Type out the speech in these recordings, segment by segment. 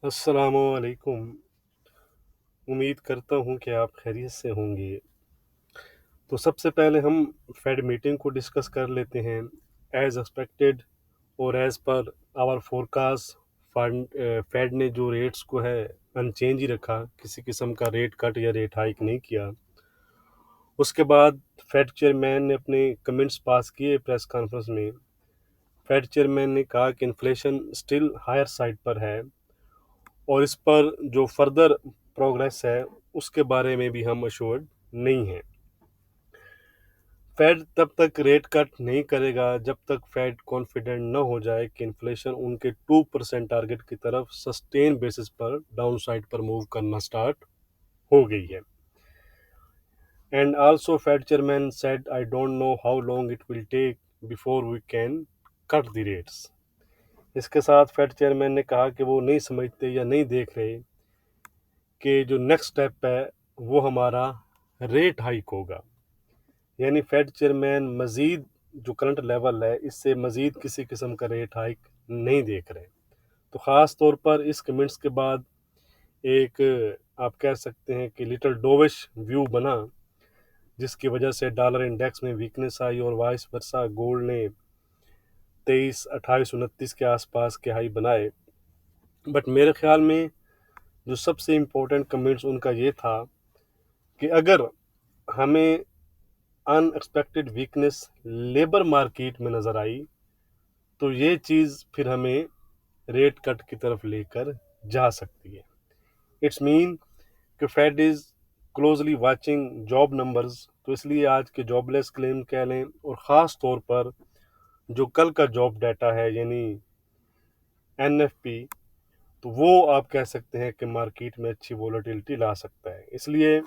अस्सलामुअलैकुम। उम्मीद करता हूँ कि आप खैरियत से होंगे। तो सबसे पहले हम फेड मीटिंग को डिस्कस कर लेते हैं। एज एक्सपेक्टेड और as per our forecast Fed ने जो रेट्स को है अनचेंज ही रखा, किसी किस्म का रेट कट या रेट हाइक नहीं किया। उसके बाद फेड चेयरमैन ने अपने कमेंट्स पास किए प्रेस कॉन्फ्रेंस में। फेड चेयरमैन ने कहा कि इन्फ्लेशन स्टिल हायर साइड पर है और इस पर जो फर्दर प्रोग्रेस है उसके बारे में भी हम अश्योर्ड नहीं हैं। फेड तब तक रेट कट नहीं करेगा जब तक फेड कॉन्फिडेंट न हो जाए कि इन्फ्लेशन उनके 2% टारगेट की तरफ सस्टेन बेसिस पर डाउन साइड पर मूव करना स्टार्ट हो गई है। And also Fed chairman said I don't know how long it will take before we can cut the rates. इसके साथ फेड चेयरमैन ने कहा कि वो नहीं समझते या नहीं देख रहे कि जो नेक्स्ट स्टेप है वो हमारा रेट हाइक होगा। यानी फेड चेयरमैन मजीद जो करंट लेवल है इससे मजीद किसी किस्म का रेट हाइक नहीं देख रहे। तो ख़ास तौर पर इस कमेंट्स के बाद एक आप कह सकते हैं कि लिटिल डोविश व्यू बना, जिसकी वजह से डॉलर इंडेक्स में वीकनेस आई और वाइस वर्सा गोल्ड ने 23, 28, 29 के आसपास के हाई बनाए। बट मेरे ख्याल में जो सबसे इम्पोर्टेंट कमेंट्स उनका ये था कि अगर हमें अनएक्सपेक्टेड वीकनेस लेबर मार्केट में नज़र आई तो ये चीज़ फिर हमें रेट कट की तरफ लेकर जा सकती है। इट्स मीन कि Fed is closely watching job numbers, तो इसलिए आज के जॉबलेस क्लेम कह लें और ख़ास तौर पर जो कल का जॉब डाटा है यानी एनएफपी, तो वो आप कह सकते हैं कि मार्केट में अच्छी वोलेटिलिटी ला सकता है। इसलिए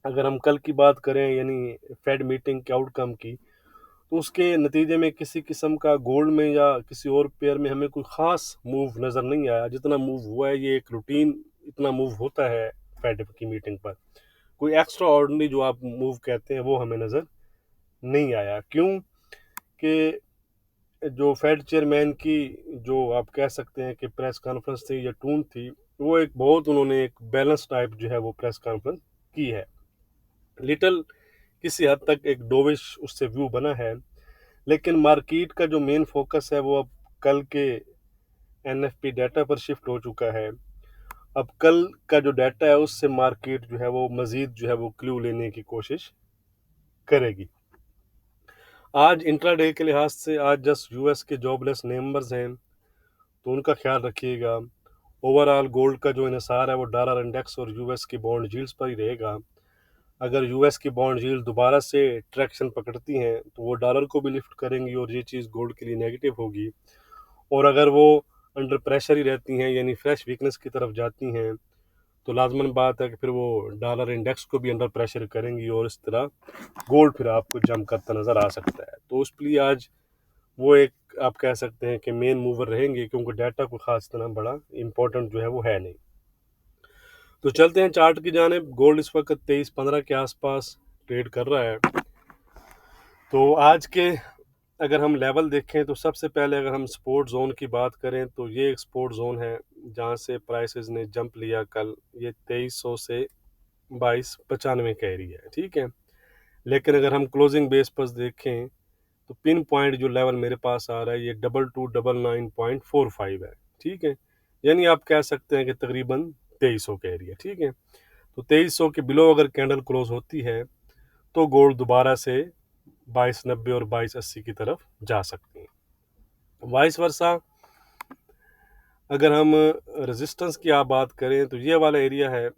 अगर हम कल की बात करें यानी फेड मीटिंग के आउटकम की, तो उसके नतीजे में किसी किस्म का गोल्ड में या किसी और पेयर में हमें कोई ख़ास मूव नज़र नहीं आया। जितना मूव हुआ है ये एक रूटीन इतना मूव होता है फेड की मीटिंग पर। कोई एक्स्ट्रा ऑर्डिनरी जो आप मूव कहते हैं वो हमें नज़र नहीं आया। क्यों कि जो फेड चेयरमैन की जो आप कह सकते हैं कि प्रेस कॉन्फ्रेंस थी या टून थी, वो एक बहुत उन्होंने एक बैलेंस टाइप जो है वो प्रेस कॉन्फ्रेंस की है। लिटिल किसी हद तक एक डोविश उससे व्यू बना है, लेकिन मार्केट का जो मेन फोकस है वो अब कल के एनएफपी डाटा पर शिफ्ट हो चुका है। अब कल का जो डाटा है उससे मार्केट जो है वो मजीद जो है वो क्लू लेने की कोशिश करेगी। आज इंट्राडे के लिहाज से आज जस्ट यूएस के जॉबलेस नंबर्स हैं, तो उनका ख्याल रखिएगा। ओवरऑल गोल्ड का जो इन्हिसार है वो डॉलर इंडेक्स और यूएस की बॉन्ड यील्ड्स पर ही रहेगा। अगर यूएस की बॉन्ड यील्ड दोबारा से ट्रैक्शन पकड़ती हैं तो वो डॉलर को भी लिफ्ट करेंगी और ये चीज़ गोल्ड के लिए नेगेटिव होगी। और अगर वो अंडर प्रेशर ही रहती हैं यानी फ्रेश वीकनेस की तरफ जाती हैं तो लाजमन बात है कि फिर वो डॉलर इंडेक्स को भी अंडर प्रेशर करेंगी और इस तरह गोल्ड फिर आपको जम करता नज़र आ सकता है। तो उस लिए आज वो एक आप कह सकते हैं कि मेन मूवर रहेंगे, क्योंकि डाटा को खास तरह बड़ा इंपॉर्टेंट जो है वो है नहीं। तो चलते हैं चार्ट की जानिब। गोल्ड इस वक्त 2315 के आसपास ट्रेड कर रहा है। तो आज के अगर हम लेवल देखें तो सबसे पहले अगर हम सपोर्ट जोन की बात करें तो ये एक सपोर्ट जोन है जहाँ से प्राइसेस ने जंप लिया कल। ये 2300 से 2295 का एरिया है, ठीक है। लेकिन अगर हम क्लोजिंग बेस पर देखें तो पिन पॉइंट जो लेवल मेरे पास आ रहा है ये 2299.45 है, ठीक है। यानी आप कह सकते हैं कि तकरीबन 2300 का एरिया, ठीक है। तो 2300 के बिलो अगर कैंडल क्लोज होती है तो गोल्ड दोबारा से 2290 और 2280 की तरफ जा सकती है। वाइस वर्सा अगर हम रेजिस्टेंस की आप बात करें तो ये वाला एरिया है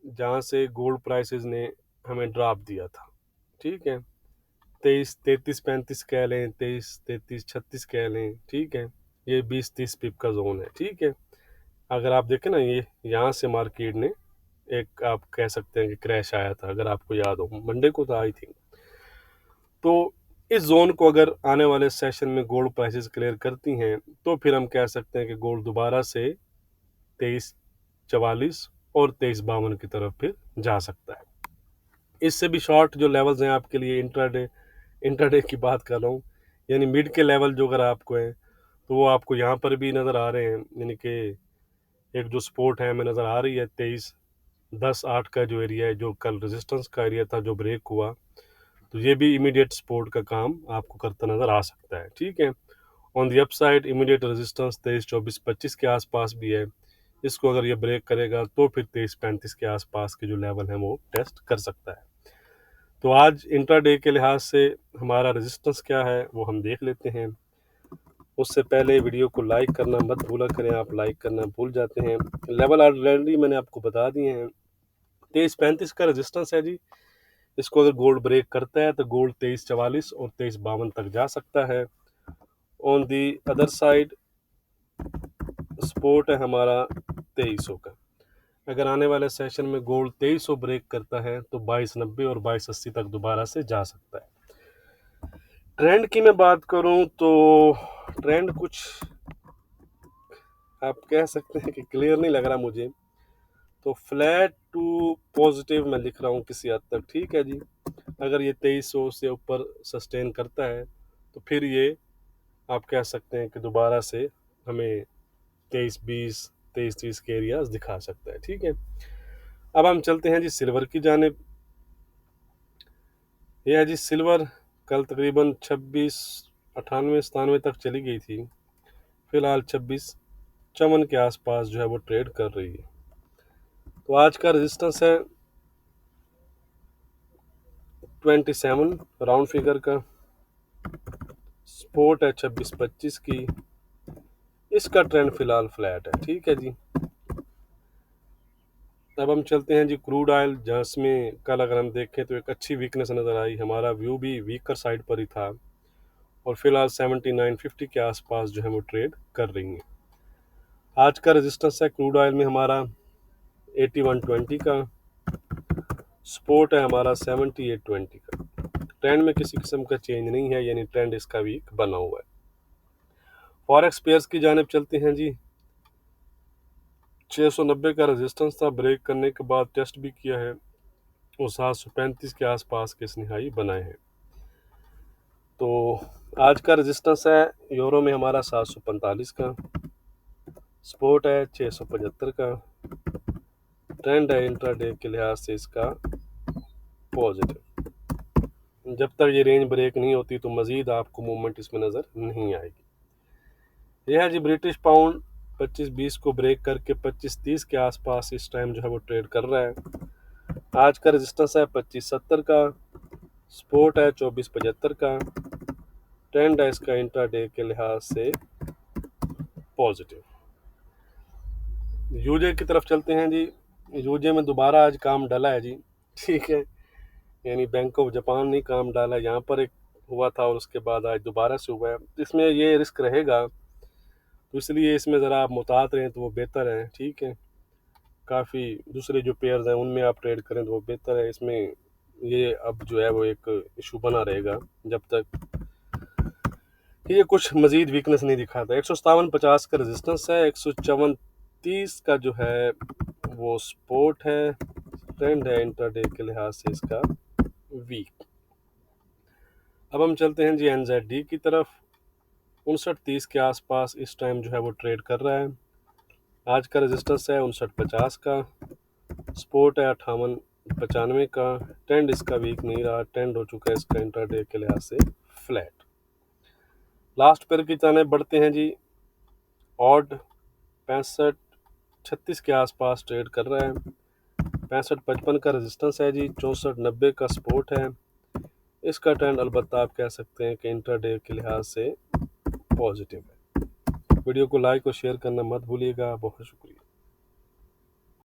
जहाँ से गोल्ड प्राइसेस ने हमें ड्रॉप दिया था, ठीक है। 23 33 35 कह लें, 23 33 36 कह लें, ठीक है। ये 20 30 पिप का जोन है, ठीक है। अगर आप देखें ना ये यहाँ से मार्केट ने एक आप कह सकते हैं कि क्रैश आया था, अगर आपको याद हो मंडे को था आई थिंक। तो इस जोन को अगर आने वाले सेशन में गोल्ड प्राइसेस क्लियर करती हैं तो फिर हम कह सकते हैं कि गोल्ड दोबारा से 2344 और 2352 की तरफ फिर जा सकता है। इससे भी शॉर्ट जो लेवल्स हैं आपके लिए इंट्राडे इंट्राडे की बात कर रहा हूँ, यानी मिड के लेवल जो अगर आपको हैं तो वो आपको यहाँ पर भी नज़र आ रहे हैं। यानी कि एक जो सपोर्ट है हमें नज़र आ रही है 23-10-8 का जो एरिया है, जो कल रेजिस्टेंस का एरिया था जो ब्रेक हुआ, तो ये भी इमीडिएट सपोर्ट का काम आपको करता नज़र आ सकता है। ठीक है, on the upside immediate resistance 23-24-25 के आसपास भी है। इसको अगर ये ब्रेक करेगा तो फिर 23-35 के आसपास के जो लेवल है वो टेस्ट कर सकता है। तो आज इंट्राडे के लिहाज से हमारा रेजिस्टेंस क्या है वो हम देख लेते हैं। उससे पहले वीडियो को लाइक करना मत भूला करें, आप लाइक करना भूल जाते हैं। लेवल ऑलरेडी मैंने आपको बता दिए हैं। 23-35 का रेजिस्टेंस है जी। इसको अगर गोल्ड ब्रेक करता है तो गोल्ड 23-44 और 23-52 तक जा सकता है। On the other side support है हमारा 2300 का। अगर आने वाले सेशन में गोल्ड 2300 ब्रेक करता है तो 2290 और 2280 तक दोबारा से जा सकता है। ट्रेंड की मैं बात करूं तो ट्रेंड कुछ आप कह सकते हैं कि क्लियर नहीं लग रहा मुझे, तो फ्लैट टू पॉजिटिव मैं लिख रहा हूं किसी हद तक। ठीक है जी, अगर ये 2300 से ऊपर सस्टेन करता है तो फिर ये आप कह सकते हैं कि दोबारा से हमें 2320 2330 के एरियाज दिखा सकता है। ठीक है, अब हम चलते हैं जी सिल्वर की जानिब। यह है जी सिल्वर, कल तकरीबन 2698-97 तक चली गई थी, फिलहाल 2654 के आसपास जो है वो ट्रेड कर रही है। तो आज का रेजिस्टेंस है 27 राउंड फिगर का, सपोर्ट है 26-25 की। इसका ट्रेंड फिलहाल फ्लैट है। ठीक है जी, अब हम चलते हैं जी क्रूड ऑयल, जिसमें कल अगर हम देखें तो एक अच्छी वीकनेस नज़र आई। हमारा व्यू भी वीकर साइड पर ही था और फिलहाल 7950 के आसपास जो है वो ट्रेड कर रही हैं। आज का रेजिस्टेंस है क्रूड ऑयल में हमारा 8120 का, सपोर्ट है हमारा 7820 का। ट्रेंड में किसी किस्म का चेंज नहीं है, यानी ट्रेंड इसका वीक बना हुआ है। फॉरेक्स पेयर्स की जानिब चलते हैं जी। 690 का रेजिस्टेंस था, ब्रेक करने के बाद टेस्ट भी किया है और 735 के आसपास के इसने हाई बनाए हैं। तो आज का रेजिस्टेंस है यूरो में हमारा 745 का, सपोर्ट है 675 का। ट्रेंड है इंट्राडे के लिहाज से इसका पॉजिटिव। जब तक ये रेंज ब्रेक नहीं होती तो मज़ीद आपको मूवमेंट इसमें नज़र नहीं आएगी। यह है जी ब्रिटिश पाउंड, 25-20 को ब्रेक करके 25-30 के आसपास इस टाइम जो है वो ट्रेड कर रहा है। आज का रेजिस्टेंस है 25-70 का, सपोर्ट है 24-75 का। ट्रेंड है इसका इंट्राडे के लिहाज से पॉजिटिव। यूजे की तरफ चलते हैं जी। यूजे में दोबारा आज काम डाला है जी। ठीक है, यानी बैंक ऑफ जापान ने काम डाला, यहाँ पर एक हुआ था और उसके बाद आज दोबारा से हुआ है। इसमें ये रिस्क रहेगा, तो इसलिए इसमें ज़रा आप मुतात रहें तो वो बेहतर है। ठीक है, काफ़ी दूसरे जो पेयर्स हैं उनमें आप ट्रेड करें तो वो बेहतर है। इसमें ये अब जो है वो एक इशू बना रहेगा जब तक ये कुछ मज़ीद वीकनेस नहीं दिखाता। 157.50 का रेजिस्टेंस है, 154.30 का जो है वो सपोर्ट है। ट्रेंड है इंट्राडे के लिहाज से इसका वीक। अब हम चलते हैं जी NZD की तरफ। 59.30 के आसपास इस टाइम जो है वो ट्रेड कर रहा है। आज का रेजिस्टेंस है 59.50 का, सपोर्ट है 58-95 का। ट्रेंड इसका वीक नहीं रहा, ट्रेंड हो चुका है इसका इंट्राडे के लिहाज से फ्लैट। लास्ट पेयर की जाने बढ़ते हैं जी। ऑड 65-36 के आसपास ट्रेड कर रहा है। 65-55 का रेजिस्टेंस है जी, 64-90 का सपोर्ट है। इसका ट्रेंड अलबत्ता आप कह सकते हैं कि इंट्राडे के लिहाज से पॉजिटिव है। वीडियो को लाइक और शेयर करना मत भूलिएगा। बहुत शुक्रिया।